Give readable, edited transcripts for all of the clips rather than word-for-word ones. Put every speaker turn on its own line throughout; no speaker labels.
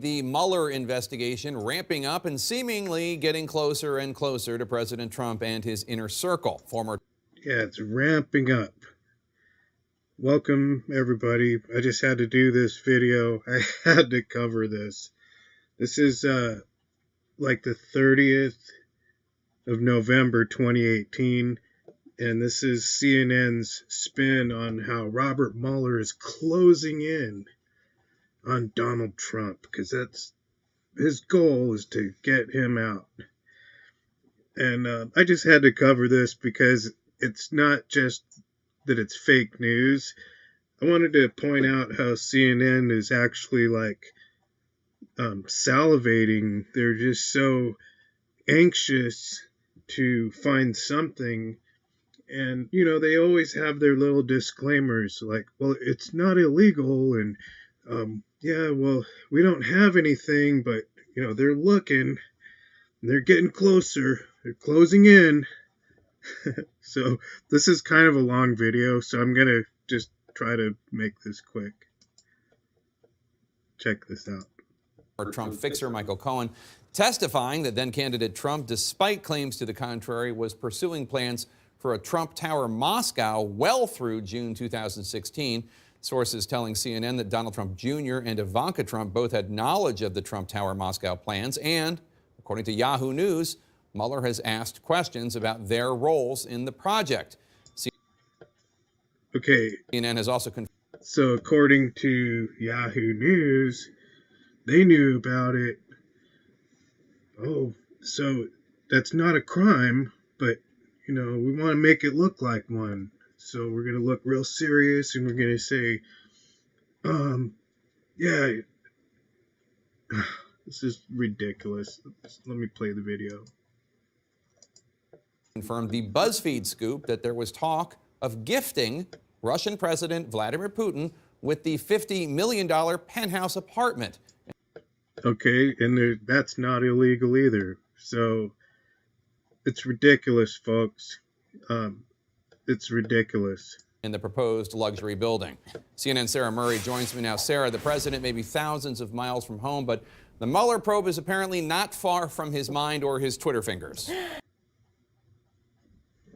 The Mueller investigation ramping up and seemingly getting closer and closer to President Trump and his inner circle.
Yeah, it's ramping up. Welcome, everybody. I just had to do this video. I had to cover this. This is like the 30th of November 2018, and this is CNN's spin on how Robert Mueller is closing in on Donald Trump, because that's his goal, is to get him out. And I just had to cover this because it's not just that it's fake news. I wanted to point out how CNN is actually like salivating. They're just so anxious to find something. And, you know, they always have their little disclaimers like, well, it's not illegal. And, yeah, well, we don't have anything, but, you know, they're looking. They're getting closer. They're closing in. So this is kind of a long video, so I'm going to just try to make this quick. Check this out.
Trump fixer Michael Cohen testifying that then-candidate Trump, despite claims to the contrary, was pursuing plans for a Trump Tower Moscow well through June 2016. Sources telling CNN that Donald Trump Jr. and Ivanka Trump both had knowledge of the Trump Tower Moscow plans, and according to Yahoo News, Mueller has asked questions about their roles in the project.
Okay.
CNN has also confirmed.
So according to Yahoo News, they knew about it. Oh, so that's not a crime, but, you know, we want to make it look like one. So we're going to look real serious, and we're going to say, yeah, this is ridiculous. Let me play the video.
Confirmed the BuzzFeed scoop that there was talk of gifting Russian President Vladimir Putin with the $50 million penthouse apartment.
Okay, and that's not illegal either. So it's ridiculous, folks. It's ridiculous.
In the proposed luxury building. CNN's Sarah Murray joins me now. Sarah, the president may be thousands of miles from home, but the Mueller probe is apparently not far from his mind or his Twitter fingers.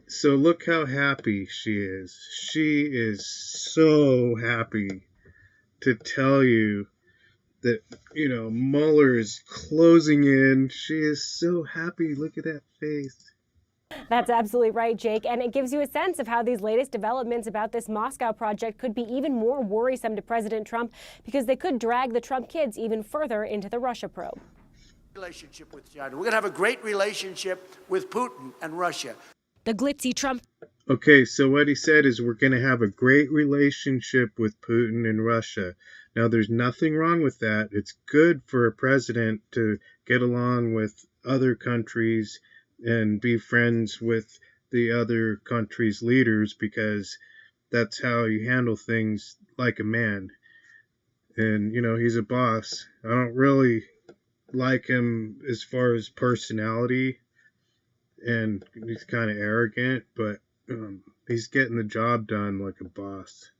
So look how happy she is. She is so happy to tell you that, you know, Mueller is closing in. She is so happy. Look at that face.
That's absolutely right, Jake. And it gives you a sense of how these latest developments about this Moscow project could be even more worrisome to President Trump, because they could drag the Trump kids even further into the Russia probe.
Relationship with China. We're going to have a great relationship with Putin and Russia.
The glitzy Trump.
Okay, so what he said is we're going to have a great relationship with Putin and Russia. Now, there's nothing wrong with that. It's good for a president to get along with other countries and be friends with the other countries' leaders, because that's how you handle things like a man. And, you know, he's a boss. I don't really like him as far as personality, and he's kind of arrogant, but he's getting the job done like a boss.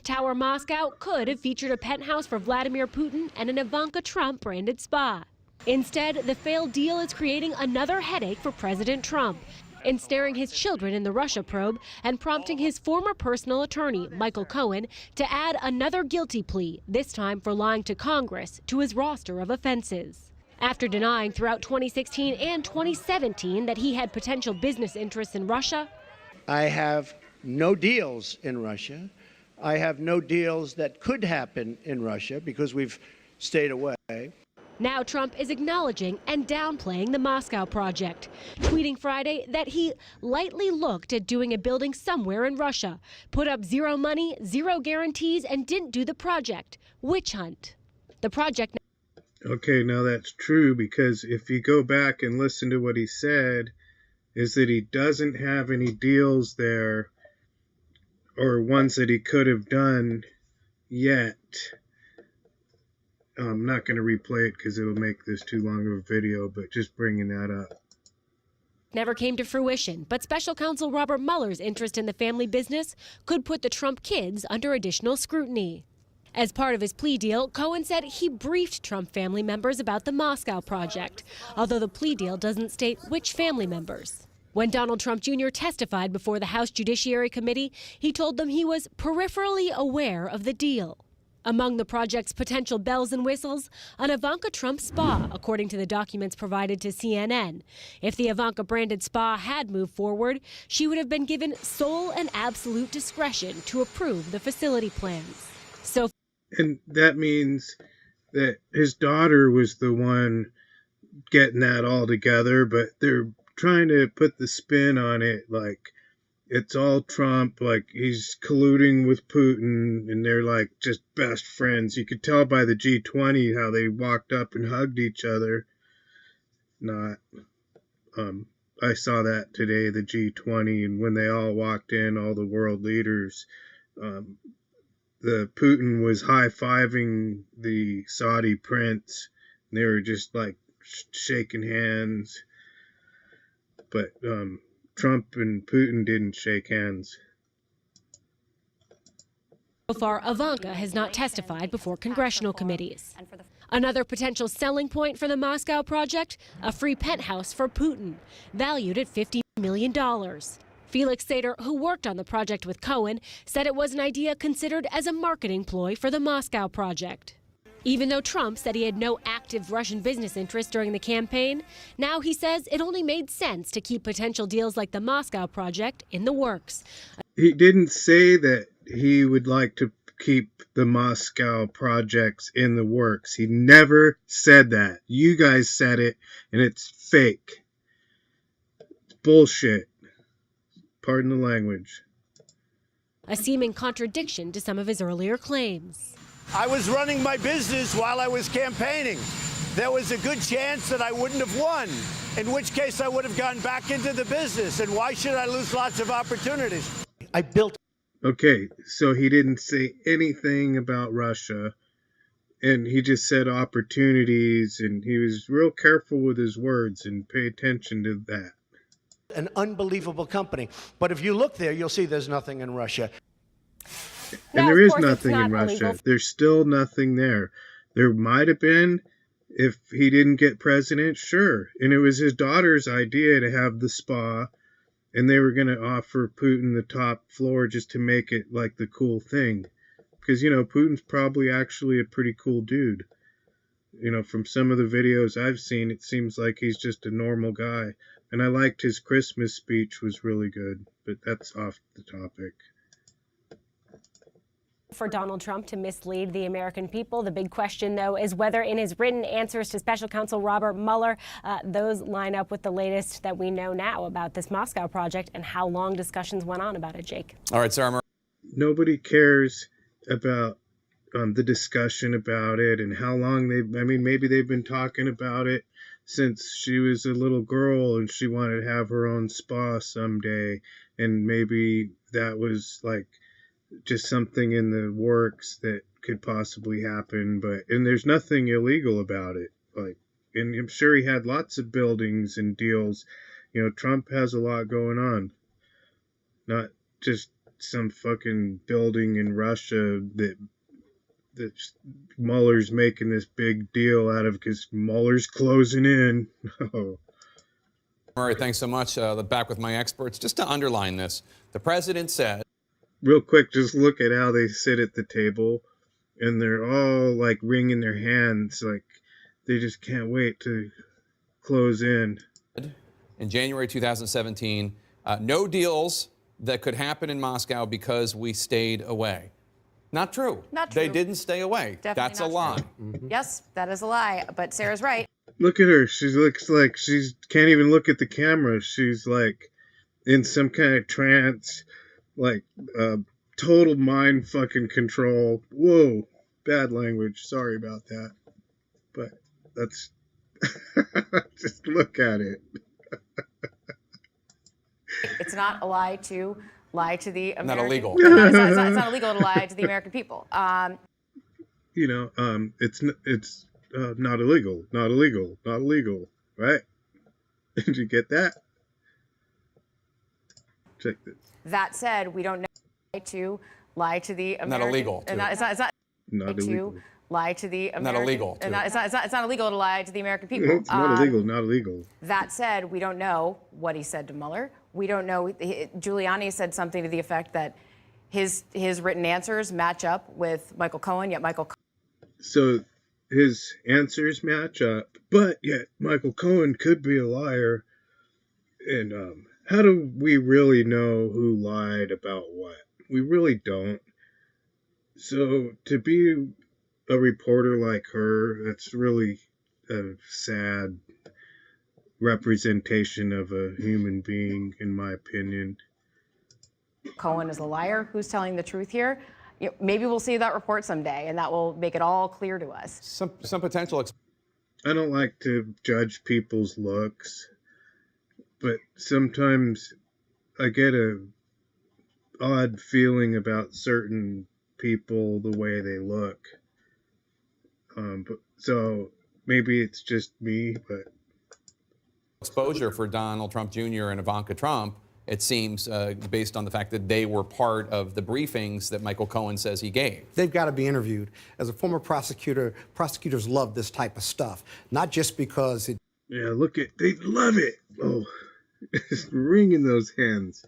Tower Moscow could have featured a penthouse for Vladimir Putin and an Ivanka Trump branded spa. Instead, the failed deal is creating another headache for President Trump, ensnaring his children in the Russia probe and prompting his former personal attorney, Michael Cohen, to add another guilty plea, this time for lying to Congress, to his roster of offenses. After denying throughout 2016 and 2017 that he had potential business interests in Russia.
I have no deals in Russia. I have no deals that could happen in Russia because we've stayed away.
Now Trump is acknowledging and downplaying the Moscow project, tweeting Friday that he lightly looked at doing a building somewhere in Russia, put up zero money, zero guarantees, and didn't do the project. Witch hunt. The project.
Okay, now that's true, because if you go back and listen to what he said, is that he doesn't have any deals there, or ones that he could have done yet. I'm not going to replay it because it'll make this too long of a video, but just bringing that up.
Never came to fruition, but special counsel Robert Mueller's interest in the family business could put the Trump kids under additional scrutiny. As part of his plea deal, Cohen said he briefed Trump family members about the Moscow project, although the plea deal doesn't state which family members. When Donald Trump Jr. testified before the House Judiciary Committee, he told them he was peripherally aware of the deal. Among the project's potential bells and whistles, an Ivanka Trump spa, according to the documents provided to CNN. If the Ivanka-branded spa had moved forward, she would have been given sole and absolute discretion to approve the facility plans.
And that means that his daughter was the one getting that all together, but they're trying to put the spin on it like it's all Trump, like he's colluding with Putin, and they're like just best friends. You could tell by the G20 how they walked up and hugged each other. Not. I saw that today, the G20, and when they all walked in, all the world leaders, the Putin was high-fiving the Saudi prince. They were just like shaking hands. But Trump and Putin didn't shake hands.
So far, Ivanka has not testified before congressional committees. Another potential selling point for the Moscow project, a free penthouse for Putin, valued at $50 million. Felix Sater, who worked on the project with Cohen, said it was an idea considered as a marketing ploy for the Moscow project. Even though Trump said he had no active Russian business interests during the campaign, now he says it only made sense to keep potential deals like the Moscow project in the works.
He didn't say that he would like to keep the Moscow projects in the works. He never said that. You guys said it, and it's fake. It's bullshit. Pardon the language.
A seeming contradiction to some of his earlier claims.
I was running my business while I was campaigning. There was a good chance that I wouldn't have won, in which case I would have gone back into the business. And why should I lose lots of opportunities? I built.
Okay, so he didn't say anything about Russia, and he just said opportunities, and he was real careful with his words, and pay attention to that.
An unbelievable company. But if you look there, you'll see there's nothing in Russia.
And there is nothing in Russia. There's still nothing there. There might have been if he didn't get president, sure. And it was his daughter's idea to have the spa, and they were going to offer Putin the top floor just to make it like the cool thing. Because, you know, Putin's probably actually a pretty cool dude. You know, from some of the videos I've seen, it seems like he's just a normal guy. And I liked his Christmas speech was really good, but that's off the topic.
For Donald Trump to mislead the American people. The big question, though, is whether in his written answers to Special Counsel Robert Mueller, those line up with the latest that we know now about this Moscow project and how long discussions went on about it, Jake.
All right, Sarah.
Nobody cares about the discussion about it and how long maybe they've been talking about it since she was a little girl and she wanted to have her own spa someday. And maybe that was like just something in the works that could possibly happen. And there's nothing illegal about it. And I'm sure he had lots of buildings and deals. You know, Trump has a lot going on. Not just some fucking building in Russia that Mueller's making this big deal out of because Mueller's closing in.
All right, thanks so much. Back with my experts. Just to underline this, the president said.
Real quick, just look at how they sit at the table, and they're all like wringing their hands, like they just can't wait to close in.
In January 2017, no deals that could happen in Moscow because we stayed away. Not true.
Not true.
They didn't stay away.
Definitely
That's a lie.
Mm-hmm. Yes, that is a lie. But Sarah's right.
Look at her. She looks like she can't even look at the camera. She's like in some kind of trance, like total mind fucking control. Whoa, bad language. Sorry about that. But that's just look at it.
It's not a lie to the American.
Not illegal.
It's not illegal to lie to the American people.
It's not illegal. Not illegal. Not illegal. Right? Did you get that? Check this.
That said, we don't know to lie to the American.
Not illegal.
It's not
Not illegal.
lie to the American.
Not illegal, too.
It's not illegal to lie to the American people.
It's not illegal. Not illegal.
That said, we don't know what he said to Mueller. We don't know. Giuliani said something to the effect that his written answers match up with Michael Cohen, yet
So his answers match up, but yet Michael Cohen could be a liar. And how do we really know who lied about what? We really don't. So to be a reporter like her, that's really a sad representation of a human being, in my opinion.
Cohen is a liar. Who's telling the truth here? Maybe we'll see that report someday, and that will make it all clear to us.
Some potential.
I don't like to judge people's looks, but sometimes I get a odd feeling about certain people, the way they look. So maybe it's just me, but
Exposure for Donald Trump Jr. and Ivanka Trump, it seems, based on the fact that they were part of the briefings that Michael Cohen says he gave.
They've got to be interviewed. As a former prosecutor, prosecutors love this type of stuff, not just because it...
Yeah, they love it. Oh, it's wringing those hands.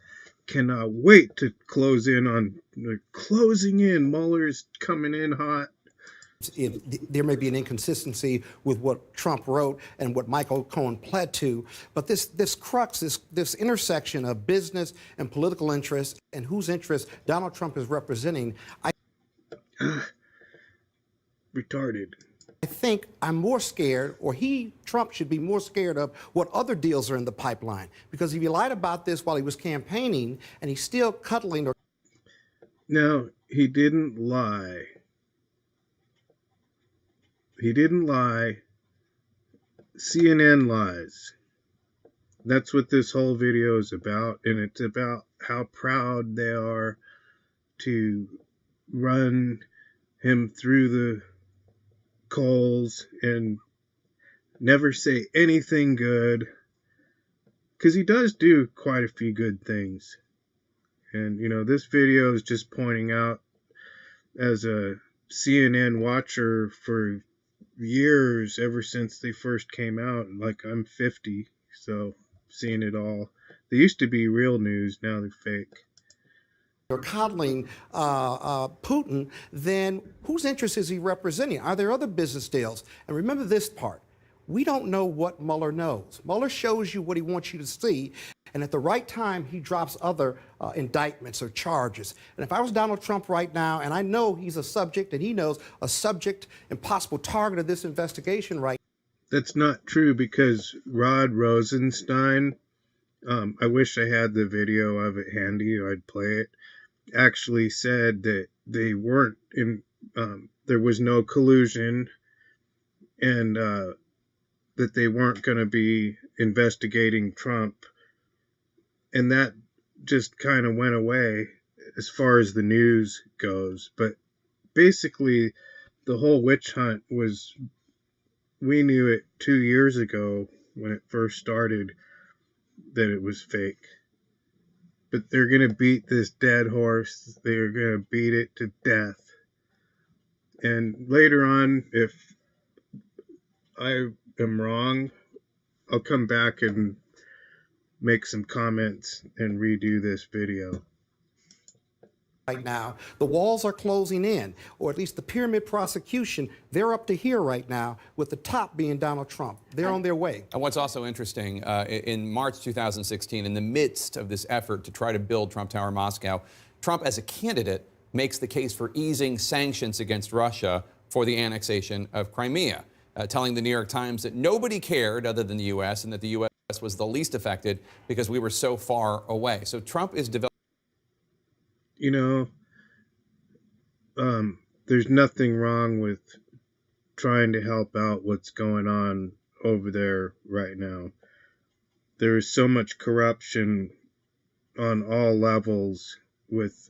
Cannot wait to closing in. Mueller's coming in hot.
There may be an inconsistency with what Trump wrote and what Michael Cohen pled to, but this crux, this intersection of business and political interests and whose interests Donald Trump is representing,
Retarded.
I think I'm more scared, or Trump should be more scared of what other deals are in the pipeline. Because if he lied about this while he was campaigning and he's still cuddling or...
No, he didn't lie. He didn't lie. CNN lies. That's what this whole video is about, and it's about how proud they are to run him through the coals and never say anything good, because he does do quite a few good things. And this video is just pointing out, as a CNN watcher for years, ever since they first came out, like I'm 50, so seeing it all. They used to be real news, now they're fake.
or coddling Putin, then whose interest is he representing? Are there other business deals? And remember this part. We don't know what Mueller knows. Mueller shows you what he wants you to see, and at the right time, he drops other indictments or charges. And if I was Donald Trump right now, and I know he's a subject, and he knows a subject and possible target of this investigation right now.
That's not true, because Rod Rosenstein, I wish I had the video of it handy, or I'd play it, actually said that they weren't in, there was no collusion, and that they weren't going to be investigating Trump. And that just kind of went away as far as the news goes. But basically, the whole witch hunt was, we knew it 2 years ago when it first started that it was fake. But they're going to beat this dead horse. They're going to beat it to death. And later on, if I am wrong, I'll come back and make some comments and redo this video.
Right now, the walls are closing in, or at least the pyramid prosecution, they're up to here right now, with the top being Donald Trump. They're on their way.
And what's also interesting, in March 2016, in the midst of this effort to try to build Trump Tower Moscow, Trump as a candidate makes the case for easing sanctions against Russia for the annexation of Crimea, telling the New York Times that nobody cared other than the U.S. and that the U.S. was the least affected because we were so far away. So Trump is developing.
You know, there's nothing wrong with trying to help out what's going on over there right now. There is so much corruption on all levels with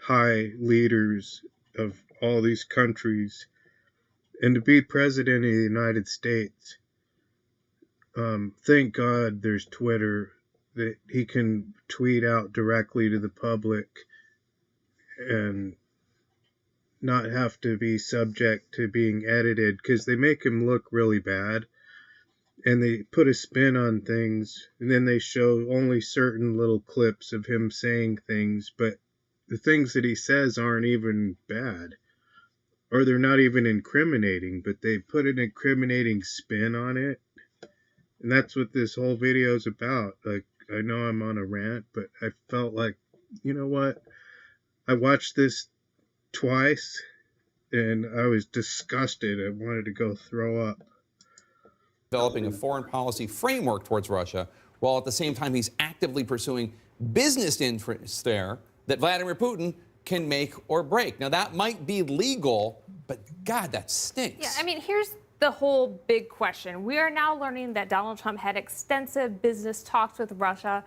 high leaders of all these countries. And to be president of the United States, thank God there's Twitter, that he can tweet out directly to the public and not have to be subject to being edited, because they make him look really bad and they put a spin on things, and then they show only certain little clips of him saying things, but the things that he says aren't even bad, or they're not even incriminating, but they put an incriminating spin on it. And that's what this whole video is about. Like, I know I'm on a rant, but I felt like, you know what? I watched this twice and I was disgusted. I wanted to go throw up.
Developing a foreign policy framework towards Russia, while at the same time he's actively pursuing business interests there that Vladimir Putin can make or break. Now, that might be legal, but God, that stinks.
Yeah, I mean, here's the whole big question. We are now learning that Donald Trump had extensive business talks with Russia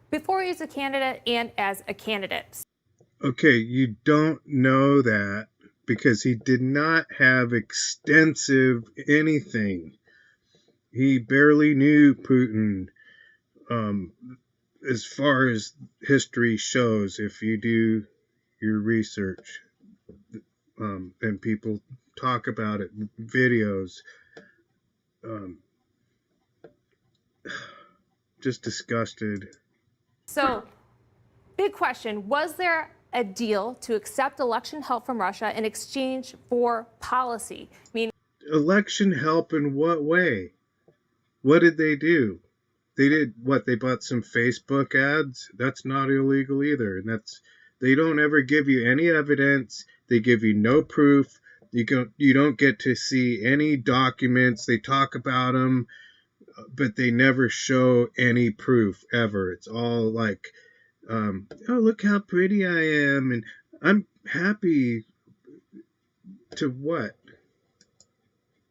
before he was a candidate and as a candidate.
Okay, you don't know that because he did not have extensive anything. He barely knew Putin, as far as history shows, if you do your research, and people talk about it, videos, just disgusted.
So, big question, was there a deal to accept election help from Russia in exchange for policy? I mean,
election help in what way? What did they do? They did what? They bought some Facebook ads? That's not illegal either. And they don't ever give you any evidence. They give you no proof. You don't get to see any documents. They talk about them, but they never show any proof ever. It's all like, oh, look how pretty I am, and I'm happy to what?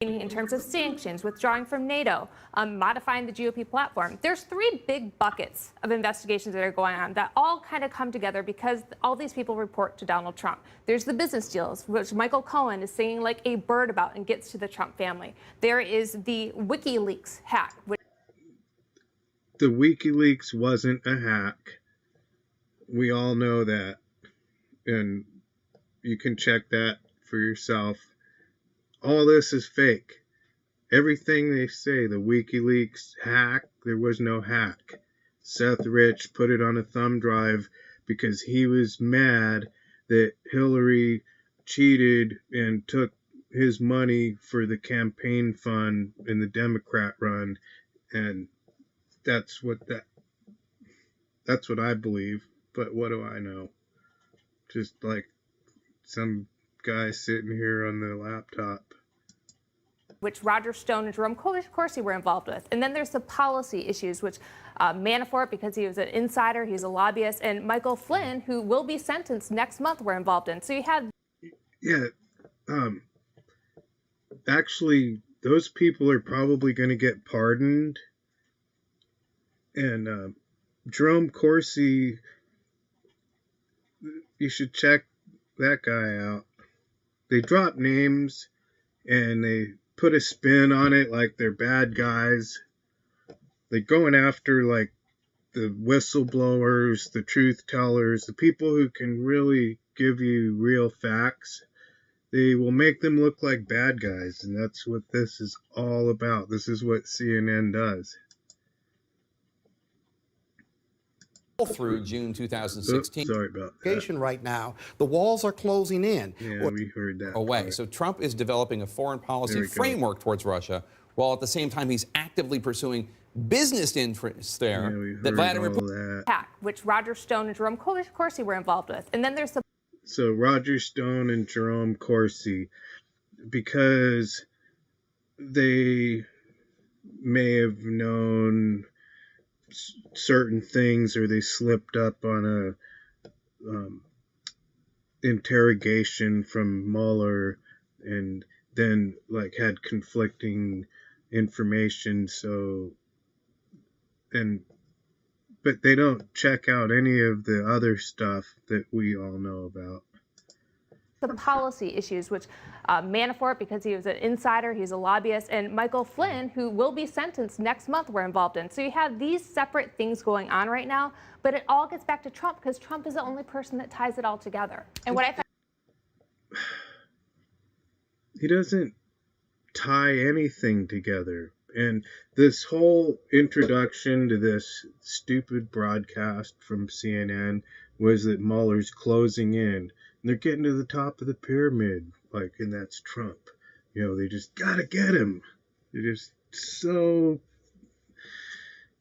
in terms of sanctions, withdrawing from NATO, modifying the GOP platform. There's three big buckets of investigations that are going on that all kind of come together because all these people report to Donald Trump. There's the business deals, which Michael Cohen is singing like a bird about and gets to the Trump family. There is the WikiLeaks hack.
The WikiLeaks wasn't a hack. We all know that. And you can check that for yourself. All this is fake. Everything they say, the WikiLeaks hack, there was no hack. Seth Rich put it on a thumb drive because he was mad that Hillary cheated and took his money for the campaign fund in the Democrat run. And that's what I believe. But what do I know? Just like some guy sitting here on the laptop.
Which Roger Stone and Jerome Corsi were involved with. And then there's the policy issues, which Manafort, because he was an insider, he's a lobbyist, and Michael Flynn, who will be sentenced next month, were involved in. So you had...
Yeah. Actually, those people are probably going to get pardoned. And Jerome Corsi, you should check that guy out. They drop names and they put a spin on it like they're bad guys. They're going after like the whistleblowers, the truth tellers, the people who can really give you real facts. They will make them look like bad guys, and that's what this is all about. This is what CNN does.
Through June 2016.
Sorry about that.
Right now, the walls are closing in.
Yeah, we heard that.
Away.
part.
So Trump is developing a foreign policy framework towards Russia, while at the same time he's actively pursuing business interests there that Vladimir Putin
hack, which Roger Stone and Jerome Corsi were involved with. And then there's the...
So Roger Stone and Jerome Corsi, because they may have known certain things, or they slipped up on a interrogation from Mueller, and then like had conflicting information. So, but they don't check out any of the other stuff that we all know about.
The policy issues, which Manafort, because he was an insider, he's a lobbyist, and Michael Flynn, who will be sentenced next month, were involved in. So you have these separate things going on right now, but it all gets back to Trump because Trump is the only person that ties it all together. And what I find
he doesn't tie anything together. And this whole introduction to this stupid broadcast from CNN was that Mueller's closing in. And they're getting to the top of the pyramid, like, and that's Trump. You know, they just gotta get him. They're just so,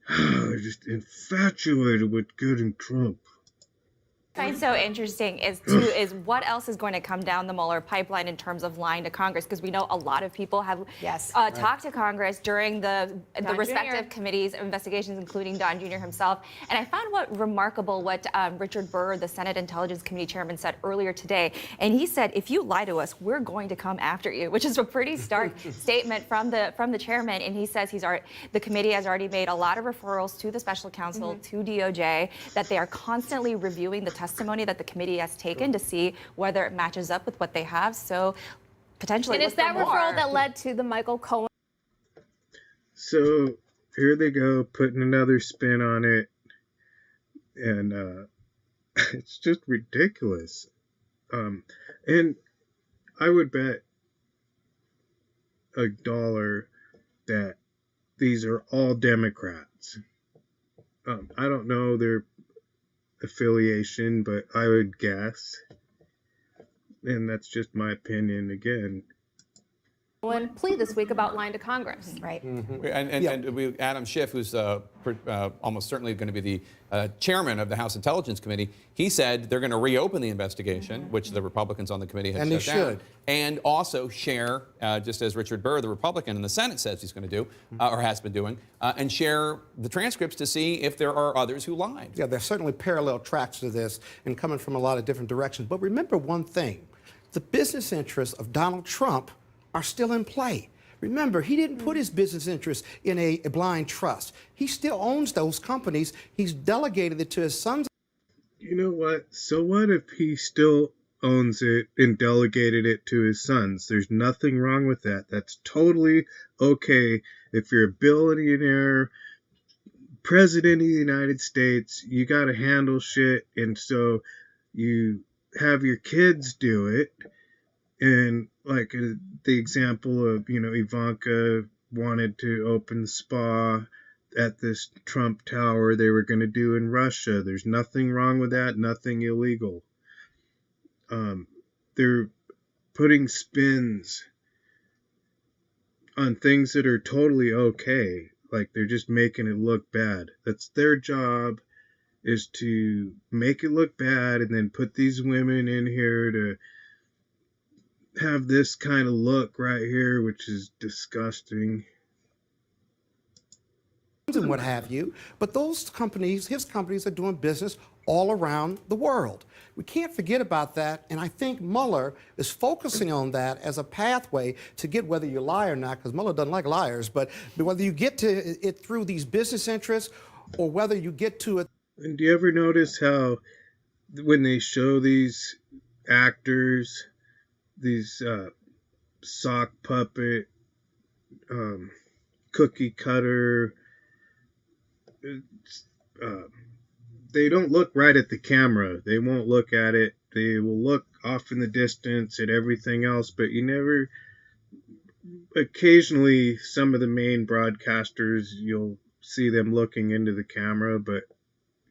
they're just infatuated with getting Trump.
What I find so interesting is what else is going to come down the Mueller pipeline in terms of lying to Congress, because we know a lot of people have talked to Congress during the respective committees of investigations, including Don Jr. himself. And I found remarkable what Richard Burr, the Senate Intelligence Committee chairman, said earlier today. And he said, if you lie to us, we're going to come after you, which is a pretty stark statement from the chairman. And he says the committee has already made a lot of referrals to the special counsel, to DOJ, that they are constantly reviewing the testimony that the committee has taken to see whether it matches up with what they have. So potentially,
and it's that referral that led to the Michael Cohen.
So here they go, putting another spin on it, and it's just ridiculous. And I would bet $1 that these are all Democrats. I don't know their affiliation, but I would guess, and that's just my opinion again.
Plea this week about lying to Congress.
Right.
And Adam Schiff, who's almost certainly going to be the chairman of the House Intelligence Committee, he said they're going to reopen the investigation, which the Republicans on the committee have shut down, and also share, just as Richard Burr, the Republican in the Senate, says he's going to do, or has been doing, and share the transcripts to see if there are others who lied.
Yeah, there's certainly parallel tracks to this and coming from a lot of different directions. But remember one thing, the business interests of Donald Trump are still in play. Remember, he didn't put his business interests in a blind trust. He still owns those companies. He's delegated it to his sons.
You know what? So what if he still owns it and delegated it to his sons? There's nothing wrong with that. That's totally okay. If you're a billionaire, president of the United States, you got to handle shit. And so you have your kids do it. And like the example of, Ivanka wanted to open the spa at this Trump Tower they were going to do in Russia. There's nothing wrong with that, nothing illegal. They're putting spins on things that are totally okay. Like they're just making it look bad. That's their job, is to make it look bad and then put these women in here to have this kind of look right here, which is disgusting.
And what have you. But those companies, his companies, are doing business all around the world. We can't forget about that. And I think Mueller is focusing on that as a pathway to get whether you lie or not, because Mueller doesn't like liars, but whether you get to it through these business interests or whether you get to it.
And do you ever notice how when they show these actors, these sock puppet, cookie cutter, they don't look right at the camera. They won't look at it. They will look off in the distance at everything else, but you never, occasionally some of the main broadcasters, you'll see them looking into the camera, but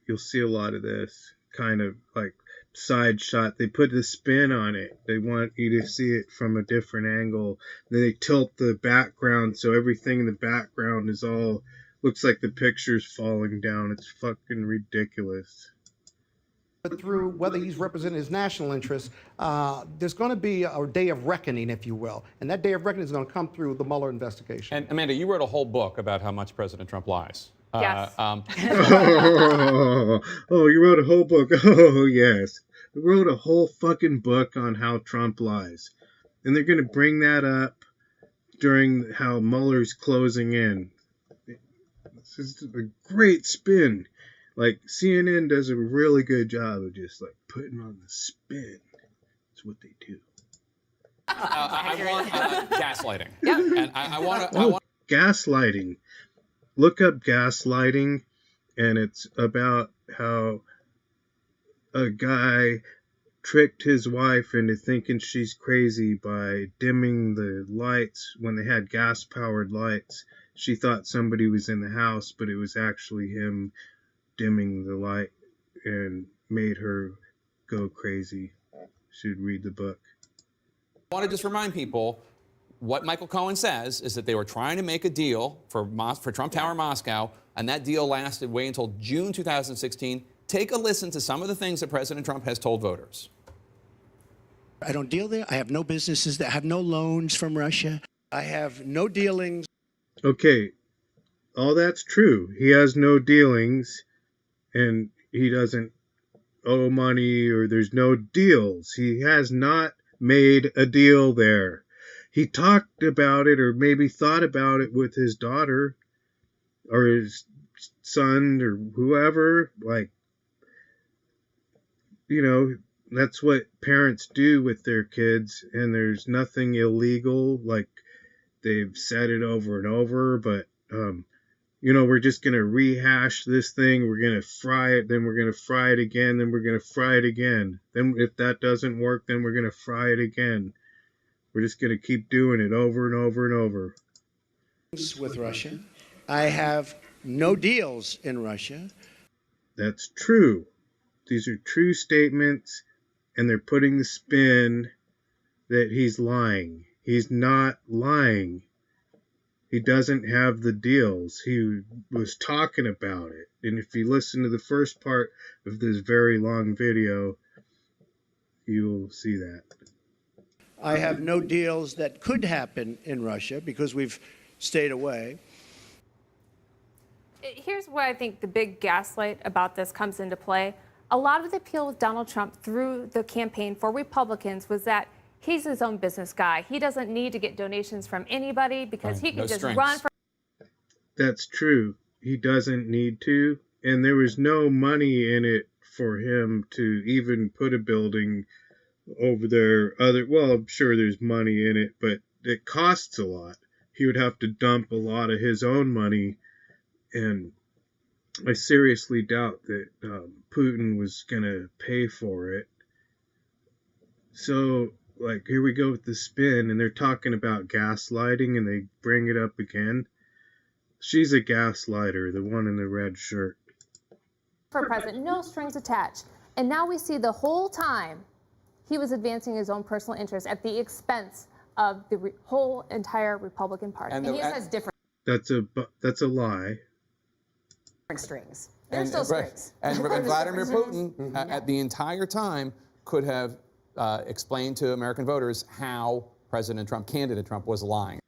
you'll see a lot of this kind of like side shot. They put the spin on it. They want you to see it from a different angle. Then they tilt the background so everything in the background is all looks like the picture's falling down. It's fucking ridiculous.
Through whether he's representing his national interests, there's going to be a day of reckoning, if you will. And that day of reckoning is going to come through the Mueller investigation.
And Amanda, you wrote a whole book about how much President Trump lies.
Yes.
You wrote a whole book. Oh, yes. I wrote a whole fucking book on how Trump lies. And they're going to bring that up during how Mueller's closing in. This is a great spin. Like, CNN does a really good job of just, like, putting on the spin. That's what they do.
I want gaslighting. Yep. And I want
gaslighting. Look up gaslighting, and it's about how a guy tricked his wife into thinking she's crazy by dimming the lights when they had gas-powered lights. She thought somebody was in the house, but it was actually him dimming the light and made her go crazy. Should read the book.
I want to just remind people what Michael Cohen says is that they were trying to make a deal for Trump Tower Moscow, and that deal lasted way until June 2016. Take a listen to some of the things that President Trump has told voters.
I don't deal there. I have no businesses that have no loans from Russia. I have no dealings.
Okay, all that's true. He has no dealings, and he doesn't owe money, or there's no deals. He has not made a deal there. He talked about it, or maybe thought about it with his daughter or his son or whoever. Like, you know, that's what parents do with their kids, and there's nothing illegal. Like, they've said it over and over, but you know, we're just going to rehash this thing. We're going to fry it, then we're going to fry it again, then we're going to fry it again. Then if that doesn't work, then we're going to fry it again. We're just going to keep doing it over and over and over.
With Russia. I have no deals in Russia.
That's true. These are true statements, and they're putting the spin that he's lying. He's not lying. He doesn't have the deals. He was talking about it. And if you listen to the first part of this very long video, you'll see that.
I have no deals that could happen in Russia because we've stayed away.
Here's where I think the big gaslight about this comes into play. A lot of the appeal with Donald Trump through the campaign for Republicans was that he's his own business guy. He doesn't need to get donations from anybody because he can just run for.
That's true. He doesn't need to. And there was no money in it for him to even put a building over there. Well, I'm sure there's money in it, but it costs a lot. He would have to dump a lot of his own money. And I seriously doubt that Putin was going to pay for it. So, like, here we go with the spin, and they're talking about gaslighting, and they bring it up again. She's a gaslighter, the one in the red shirt.
For president, no strings attached. And now we see the whole time he was advancing his own personal interests at the expense of the whole entire Republican Party.
And he has different
That's a lie.
strings. There's still strings.
And Vladimir Putin, at the entire time, could have explained to American voters how candidate Trump was lying.